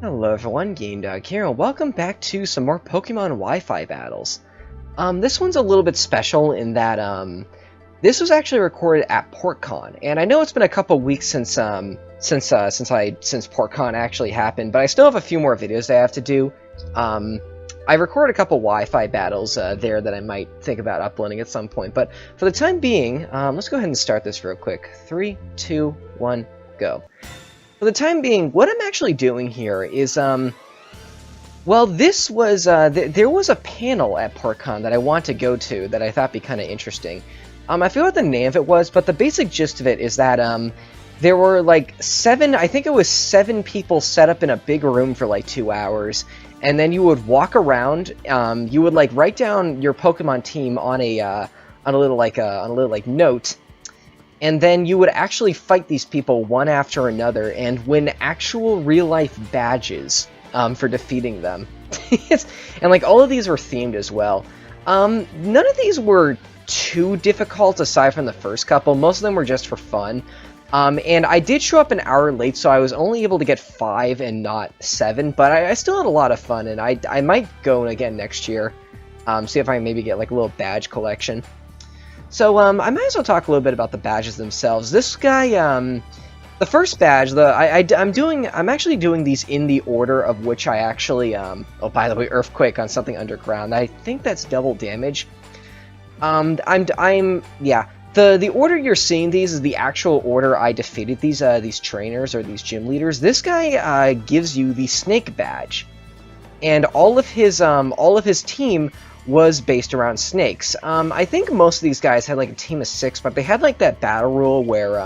Hello everyone, GameDog here, and welcome back to some more Pokemon Wi-Fi battles. This one's a little bit special in that, this was actually recorded at Portcon, and I know it's been a couple weeks since Portcon actually happened, but I still have a few more videos I have to do. I recorded a couple Wi-Fi battles there that I might think about uploading at some point, but for the time being, let's go ahead and start this real quick. 3, 2, 1, go. For the time being, what I'm actually doing here is, well, this was, there was a panel at Portcon that I want to go to that I thought would be kind of interesting. I forget what the name of it was, but the basic gist of it is that, there were, like, I think it was 7 people set up in a big room for, like, 2 hours, and then you would walk around, you would, like, write down your Pokemon team on a little note, and then you would actually fight these people one after another and win actual real-life badges for defeating them. And like all of these were themed as well. None of these were too difficult aside from the first couple. Most of them were just for fun. And I did show up an hour late, so I was only able to get 5 and not 7. But I still had a lot of fun, and I might go again next year. See if I can maybe get like a little badge collection. So, I might as well talk a little bit about the badges themselves. This guy, the first badge, I'm actually doing these in the order of which I actually, oh, by the way, Earthquake on something underground. I think that's double damage. Yeah, the order you're seeing these is the actual order I defeated these trainers or these gym leaders. This guy, gives you the Snake badge. And all of his team was based around snakes. I think most of these guys had like a team of 6, but they had like that battle rule where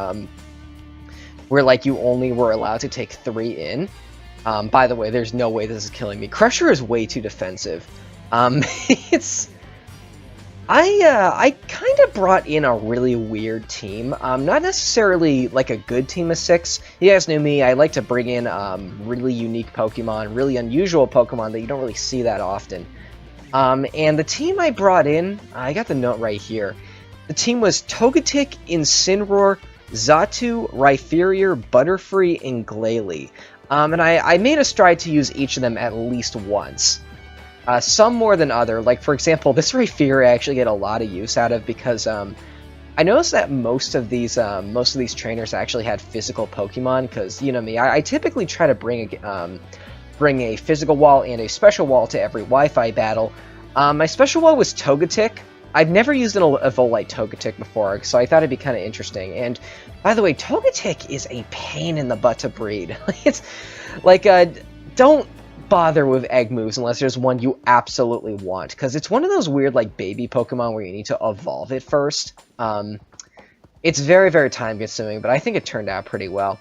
like you only were allowed to take 3 in. By the way, there's no way this is killing me. Crusher is way too defensive. I kind of brought in a really weird team. Not necessarily like a good team of 6. You guys knew me. I like to bring in really unique Pokemon, really unusual Pokemon that you don't really see that often. And the team I brought in, I got the note right here. The team was Togetic, Incineroar, Xatu, Rhyperior, Butterfree, and Glalie. And I made a stride to use each of them at least once. Some more than other. Like, for example, this Rhyperior I actually get a lot of use out of because I noticed that most of these trainers actually had physical Pokemon because, you know me, I typically try to bring a physical wall and a special wall to every Wi-Fi battle. My special wall was Togetic. I've never used an Evolite Togetic before, so I thought it'd be kind of interesting. And, by the way, Togetic is a pain in the butt to breed. It's like, don't bother with egg moves unless there's one you absolutely want, because it's one of those weird, like, baby Pokemon where you need to evolve it first. It's very, very time-consuming, but I think it turned out pretty well.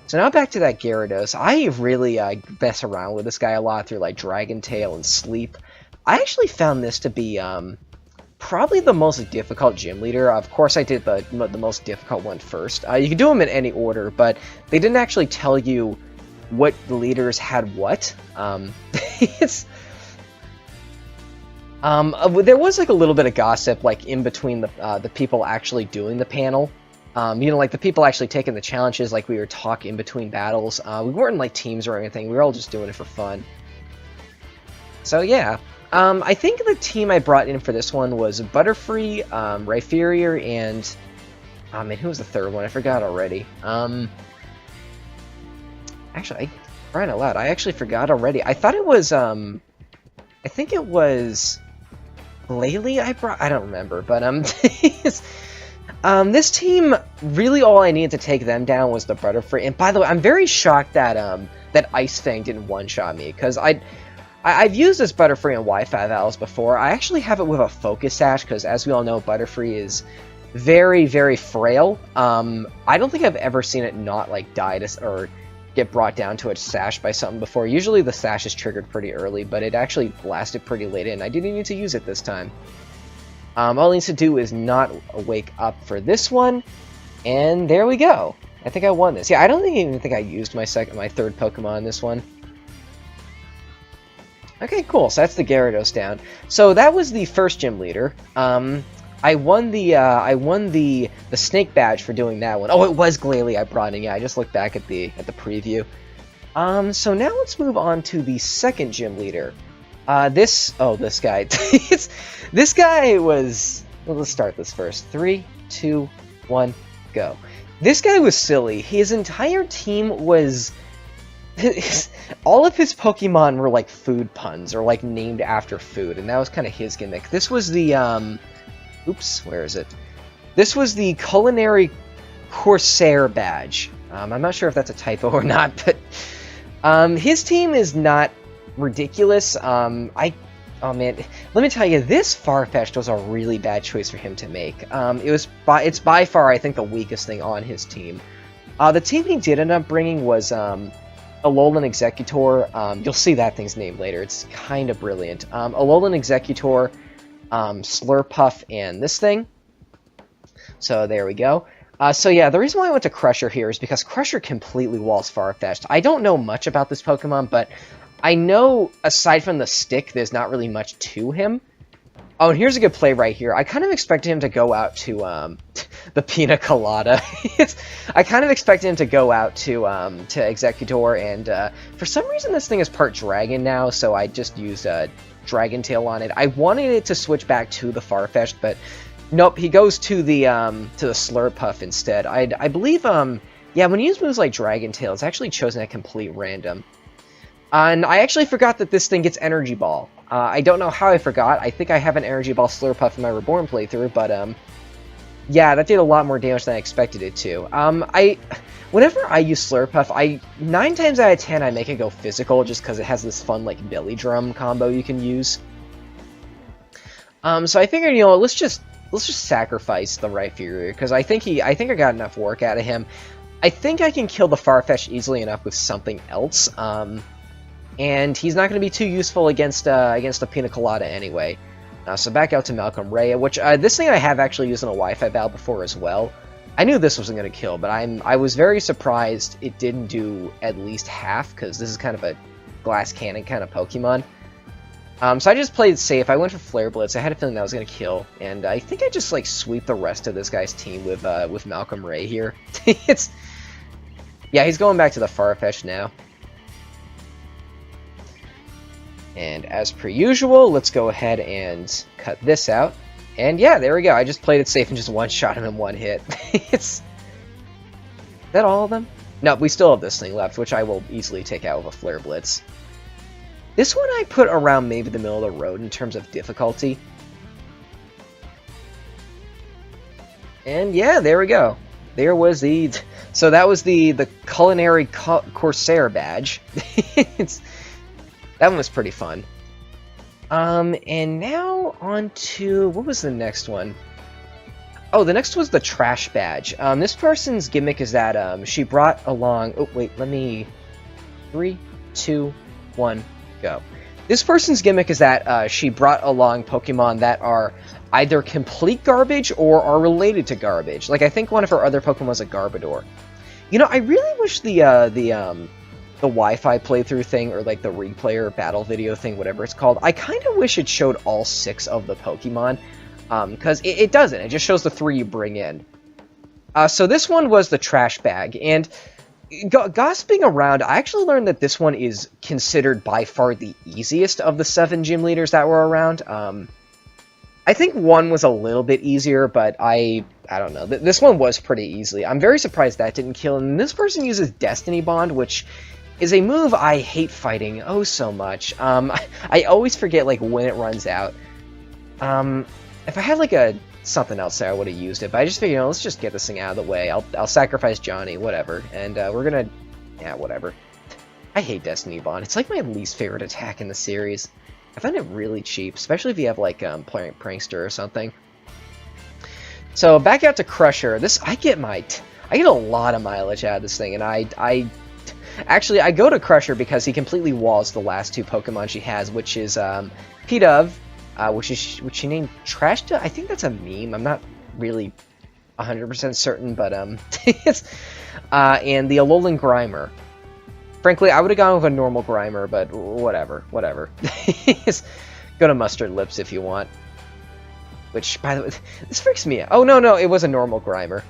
So now back to that Gyarados. I really mess around with this guy a lot through like Dragon Tail and Sleep. I actually found this to be probably the most difficult gym leader. Of course I did the most difficult one first. You can do them in any order, but they didn't actually tell you what leaders had what. There was like a little bit of gossip like in between the people actually doing the panel. You know, like the people actually taking the challenges, like we were talking in between battles. We weren't in like teams or anything. We were all just doing it for fun. So yeah, I think the team I brought in for this one was Butterfree, Rhyperior, and man, who was the third one? I forgot already. Actually, crying out loud, I actually forgot already. I thought it was I think it was Glalie I brought. I don't remember, but this team, really all I needed to take them down was the Butterfree. And by the way, I'm very shocked that that Ice Fang didn't one-shot me, because I've used this Butterfree in Wi-Fi battles before. I actually have it with a Focus Sash, because as we all know, Butterfree is very, very frail. I don't think I've ever seen it not like die or get brought down to its sash by something before. Usually the sash is triggered pretty early, but it actually lasted pretty late in. I didn't need to use it this time. All it needs to do is not wake up for this one, and there we go. I think I won this. Yeah, I don't even think I used my third Pokemon in this one. Okay, cool. So that's the Gyarados down. So that was the first gym leader. I won the Snake badge for doing that one. Oh, it was Glalie I brought in. Yeah, I just looked back at the preview. So now let's move on to the second gym leader. This guy. This guy was... Well, let's start this first. 3, 2, 1, go. This guy was silly. His entire team was... all of his Pokemon were like food puns, or like named after food, and that was kind of his gimmick. This was the, oops, where is it? This was the Culinary Corsair badge. I'm not sure if that's a typo or not, but his team is not ridiculous. Oh man, let me tell you, this Farfetch'd was a really bad choice for him to make. It's by far, I think, the weakest thing on his team. The team he did end up bringing was Alolan Executor. You'll see that thing's name later. It's kind of brilliant. Alolan Executor, Slurpuff, and this thing. So there we go. So yeah, the reason why I went to Crusher here is because Crusher completely walls Farfetch'd. I don't know much about this Pokemon, but I know, aside from the stick, there's not really much to him. Oh, and here's a good play right here. I kind of expected him to go out to, the Pina Colada. I kind of expected him to go out to Executor, and, for some reason this thing is part Dragon now, so I just used, Dragon Tail on it. I wanted it to switch back to the Farfetch'd, but nope, he goes to the Slurpuff instead. I believe, yeah, when you use moves like Dragon Tail, it's actually chosen at complete random. And I actually forgot that this thing gets Energy Ball. I don't know how I forgot. I think I have an Energy Ball Slurpuff in my Reborn playthrough, but, yeah, that did a lot more damage than I expected it to. Whenever I use Slurpuff, 9 times out of 10, I make it go physical, just because it has this fun, like, belly drum combo you can use. So I figured, you know, let's just sacrifice the Rhyperior, because I think I got enough work out of him. I think I can kill the Farfetch'd easily enough with something else, and he's not going to be too useful against the Pina Colada anyway. So back out to Malcolm Ray, which this thing I have actually used in a Wi-Fi battle before as well. I knew this wasn't going to kill, but I was very surprised it didn't do at least half, because this is kind of a glass cannon kind of Pokemon. So I just played it safe. I went for Flare Blitz. I had a feeling that was going to kill, and I think I just like sweep the rest of this guy's team with Malcolm Ray here. Yeah, he's going back to the Farfetch'd now. And as per usual, let's go ahead and cut this out. And yeah, there we go. I just played it safe and just one-shot him in one hit. Is that all of them? No, we still have this thing left, which I will easily take out with a Flare Blitz. This one I put around maybe the middle of the road in terms of difficulty. And yeah, there we go. There was the... So that was the Culinary Corsair badge. That one was pretty fun. And now on to... What was the next one? Oh, the next was the Trash badge. This person's gimmick is that she brought along... Oh, wait, let me... 3, 2, 1, go. This person's gimmick is that she brought along Pokemon that are either complete garbage or are related to garbage. Like, I think one of her other Pokemon was a Garbodor. You know, I really wish the Wi-Fi playthrough thing, or like the replayer battle video thing, whatever it's called, I kind of wish it showed all 6 of the Pokemon, because it doesn't. It just shows the 3 you bring in. So this one was the Trash Bag, and gossiping around, I actually learned that this one is considered by far the easiest of the 7 gym leaders that were around. I think 1 was a little bit easier, but I don't know. This one was pretty easy. I'm very surprised that didn't kill, and this person uses Destiny Bond, which is a move I hate fighting oh so much. I always forget, like, when it runs out. If I had, like, something else there, I would have used it, but I just figured, you know, let's just get this thing out of the way. I'll sacrifice Johnny, whatever, and we're gonna... Yeah, whatever. I hate Destiny Bond. It's, like, my least favorite attack in the series. I find it really cheap, especially if you have, like, Prankster or something. So, back out to Crusher. I get a lot of mileage out of this thing, and actually, I go to Crusher because he completely walls the last 2 Pokemon she has, which is, P-Dove, which she named Trash Dove? I think that's a meme. I'm not really 100% certain, but, it's, and the Alolan Grimer. Frankly, I would have gone with a normal Grimer, but whatever. Go to Mustard Lips if you want. Which, by the way, this freaks me out. Oh, no, it was a normal Grimer.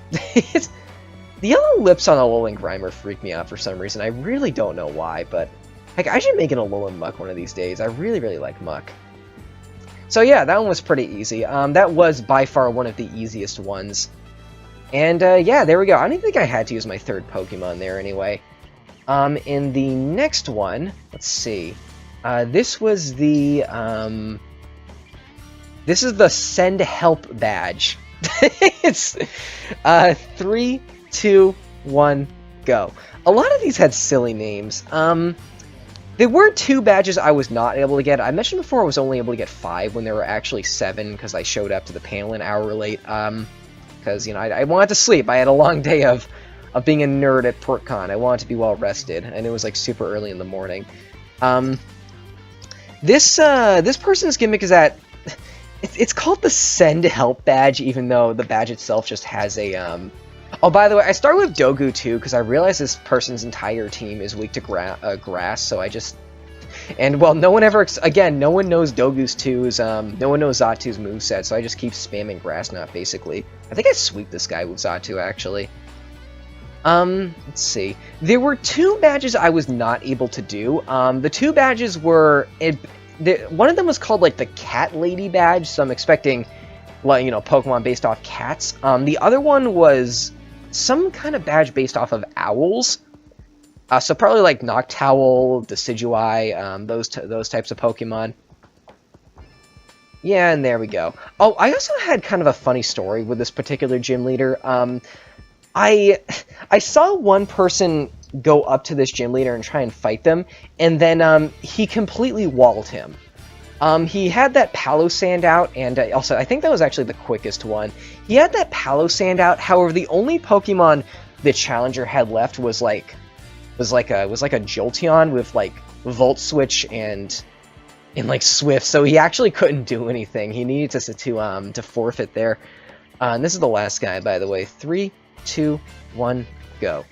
The yellow lips on Alolan Grimer freak me out for some reason. I really don't know why, but like, I should make an Alolan Muck one of these days. I really, really like Muck. So yeah, that one was pretty easy. That was by far one of the easiest ones. And yeah, there we go. I don't think I had to use my third Pokemon there anyway. In the next one, let's see. This was the this is the Send Help badge. It's 3, 2, 1, go. A lot of these had silly names. There were 2 badges I was not able to get. I mentioned before I was only able to get 5 when there were actually 7 because I showed up to the panel an hour late. Because, you know, I wanted to sleep. I had a long day of being a nerd at Portcon. I wanted to be well rested, and it was like super early in the morning. This person's gimmick is that it's called the Send Help badge, even though the badge itself just has a Oh, by the way, I started with Dogu too because I realized this person's entire team is weak to grass, so I just... And, well, no one ever... Again, no one knows Dogu's 2's, no one knows Zatu's moveset, so I just keep spamming Grass Knot, basically. I think I sweep this guy with Zatu, actually. Let's see. There were 2 badges I was not able to do. The 2 badges were... one of them was called, like, the Cat Lady badge, so I'm expecting, like, you know, Pokemon based off cats. The other one was some kind of badge based off of owls. So probably like Noctowl, Decidueye, those types of Pokemon. Yeah, and there we go. Oh, I also had kind of a funny story with this particular gym leader. I saw one person go up to this gym leader and try and fight them, and then he completely walled him. He had that Palossand out, and also I think that was actually the quickest one. He had that Palossand out. However, the only Pokemon the challenger had left was like a Jolteon with like Volt Switch and like Swift. So he actually couldn't do anything. He needed to forfeit there. And this is the last guy, by the way. 3, 2, 1, go.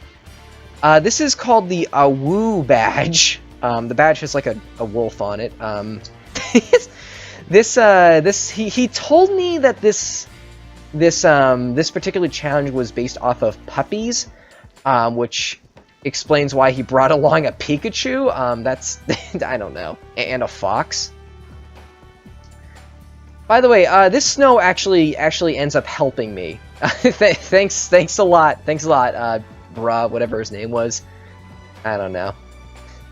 This is called the Awoo badge. The badge has like a wolf on it. He told me that this particular challenge was based off of puppies, which explains why he brought along a Pikachu. That's I don't know, and a fox. By the way, this snow actually ends up helping me. Thanks a lot, bruh, whatever his name was. I don't know.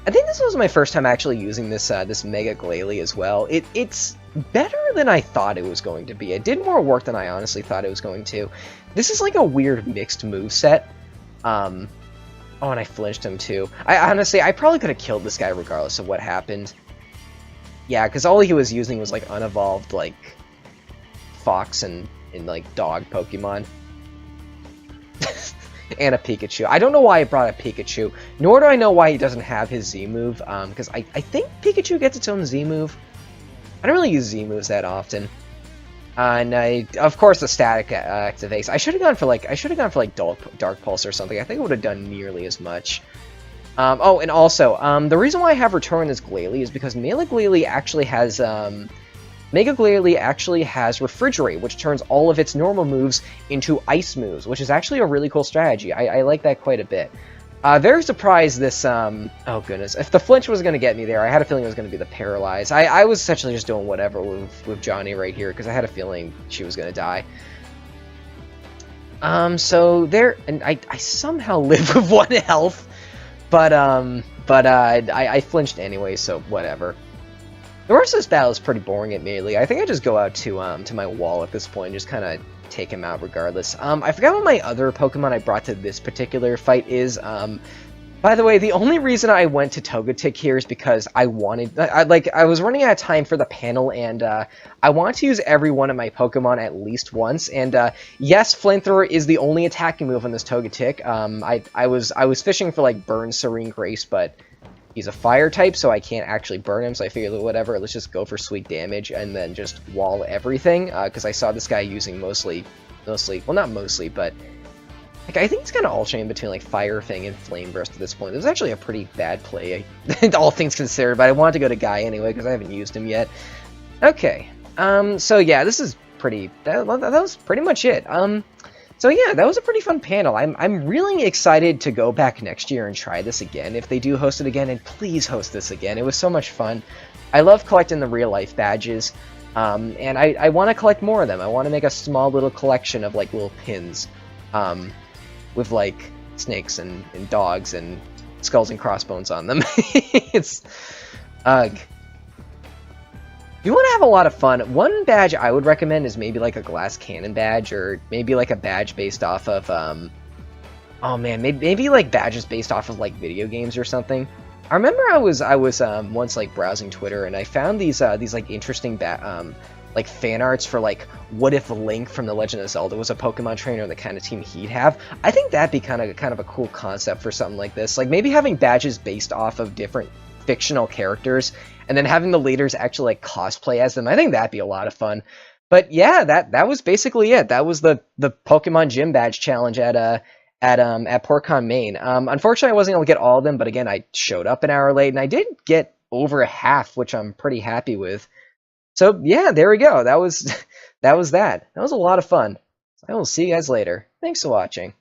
I think this was my first time actually using this Mega Glalie as well. It's better than I thought it was going to be. It did more work than I honestly thought it was going to. This is like a weird mixed moveset. Oh, and I flinched him too. I probably could have killed this guy regardless of what happened. Yeah, because all he was using was like unevolved like fox and like dog Pokemon. And a Pikachu. I don't know why I brought a Pikachu, nor do I know why he doesn't have his Z move, because I think Pikachu gets its own Z move. I don't really use Z moves that often. And of course the static activates. I should have gone for like Dark Pulse or something. I think it would have done nearly as much. Oh, and also, the reason why I have Return this Glalie is because Mega Glalie actually has Refrigerate, which turns all of its normal moves into ice moves, which is actually a really cool strategy. I like that quite a bit. Very surprised this, oh goodness, if the flinch was going to get me there, I had a feeling it was going to be the Paralyze. I was essentially just doing whatever with Johnny right here, because I had a feeling she was going to die. So there, and I somehow live with 1 health, but I flinched anyway, so whatever. The rest of this battle is pretty boring, admittedly. I think I just go out to my wall at this point and just kind of take him out regardless. I forgot what my other Pokemon I brought to this particular fight is. By the way, the only reason I went to Togetic here is because I wanted... I was running out of time for the panel, and I wanted to use every one of my Pokemon at least once. And yes, Flamethrower is the only attacking move on this Togetic. I was fishing for like Burn, Serene Grace, but he's a fire type, so I can't actually burn him, so I figured, whatever, let's just go for sweet damage and then just wall everything, because I saw this guy using mostly, well, not mostly, but like, I think it's kind of alternating between like Fire Fang and Flame Burst at this point. It was actually a pretty bad play, all things considered, but I wanted to go to Guy anyway, because I haven't used him yet. Okay, so yeah, this is pretty, that was pretty much it. So So yeah, that was a pretty fun panel. I'm really excited to go back next year and try this again if they do host it again, and please host this again. It was so much fun. I love collecting the real life badges, and I want to collect more of them. I want to make a small little collection of like little pins, with like snakes and dogs and skulls and crossbones on them. It's ugh. If you want to have a lot of fun, one badge I would recommend is maybe like a glass cannon badge, or maybe like a badge based off of, oh man, maybe like badges based off of like video games or something. I remember I was once like browsing Twitter and I found these like interesting like fan arts for like what if Link from The Legend of Zelda was a Pokemon trainer and the kind of team he'd have. I think that'd be kind of a cool concept for something like this. Like maybe having badges based off of different fictional characters and then having the leaders actually like cosplay as them. I think that'd be a lot of fun. But yeah, that was basically it. That was the Pokemon Gym Badge challenge at Portcon Maine. Unfortunately, I wasn't able to get all of them, but again, I showed up an hour late and I did get over half, which I'm pretty happy with. So yeah, there we go. That was that. That was a lot of fun. I will see you guys later. Thanks for watching.